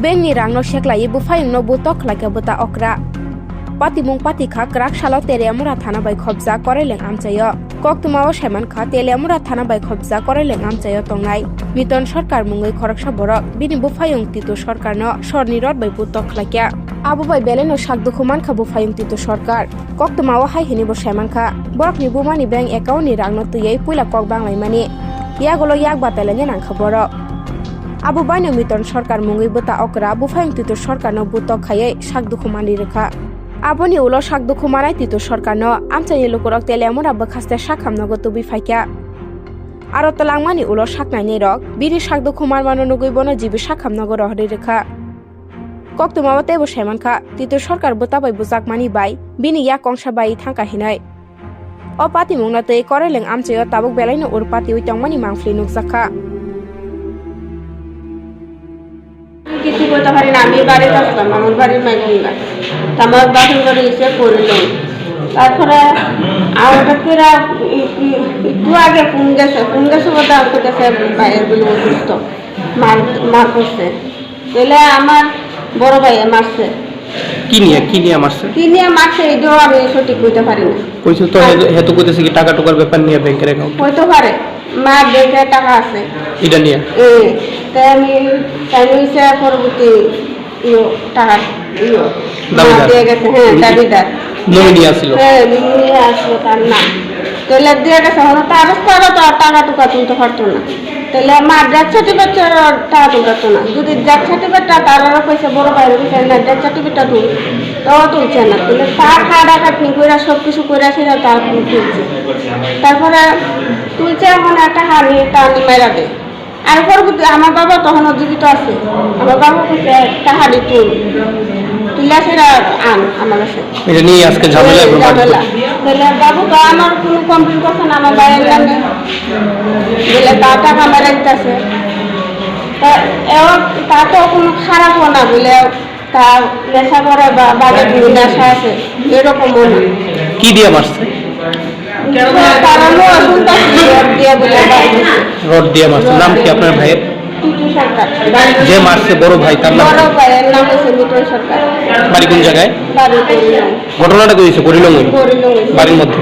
Bengni rang no sheklai bufayung no butok like buta okra. Patimung patika krak shalo teleamura thana bai khobja koreleng amchayo. Koktumao Shaiman kha teleamura thana bai khobja koreleng amchayo tongnai. Miton sarkar mungoi khoraksa borok bini bufayung tito sarkar no sorni rod bai butok like. Abu bai beleno sakdukhuman kha bufayung tito sarkar. Koktumao hai hini bo Shaiman kha borok ni bumani bank account ni rang no tuyei puila kok banglai mani. Yagolo yak batelenge nang khaboro. Abu baino miton sarkar mungoi buta okra bufayung tito sarkar no butok khaye sakdukhumani rekha. Aboni ulo sakdukhumanai tito sarkar no amchaini lukurok teleamura bokhaste sakhamnago tubi faikya. Aro tolangmani ulo saknai ni rok bini sakdukhuman mano nugui bono jibi sakhamnago rohri rekha. Koktumao tebo Shaiman kha tito sarkar buta bai bujakmani bai bini yak kongsa bai thangka hinai. O pati mungna tei koreleng amchayo tabuk belaino ur pati uitongmani mangfli nukjakha. কিছু করতে পারি না আমি বাড়িতে আসলাম আমার বাড়ির মাইকিংটা আমার বাসন করে এসে করলাম তারপরে আমাকে একটু আগে ফোন গেছে বলতে আমার কাছে বাইরের বলে অসুস্থ মার করছে তাহলে আমার বড় ভাই মারছে কি নিয়ে মারছে এটাও আমি সঠিক বলতে পারি না কইছো তো হেতু কইতেছে কি টাকা টুকার ব্যাপার নিয়ে ব্যাংকের অ্যাকাউন্ট হইতে পারে মার ব্যাংকে টাকা আছে এটা নিয়ে তাই আমি ইচ্ছা পরবর্তী টাকা দিয়ে গেছে দাবিদার নমিনি আসলো তার নাম তাহলে দিয়ে গেছে তার তো আর টাকা টুকা তুলতে পারতো না তাহলে মার ডেথ সার্টিফিকেট টাকা তুলতো না যদি ডেথ সার্টিফিকেটটা তারা কইছে বড় বাইরে কইছে না ডেথ সার্টিফিকেটটা তুল তাও তুলছে না তাহলে তার খাওয়া খাটনি করে সব কিছু করে সেটা তার তুলছে তারপরে তুলছে এখন একটা হাড়ি টানি মেরা দেয় আর পরবর্তী আমার বাবা তখন জীবিত আছে আমার বাবা কইছে একটা হাড়ি তুলে সেটা আন আমার কাছে এটা নিয়ে আজকে ঝামেলা তাহলে বাবু তো আমার কোনো কমপ্লেন করছে না আমার বাইরের নামে বলে তা টাকা মেরে দিতেছে তা তো কোনো খারাপও না বলে তা নেশা করে বা বাজে নেশা আছে এরকমও না কি দিয়ে মারছে রড দিয়ে মারছে নাম কি আপনার ভাইয়ের যে মারছে বড় ভাই তার নাম বাড়ি কোন জায়গায় ঘটনাটা করেছে করিলঙ্গি বাড়ির মধ্যে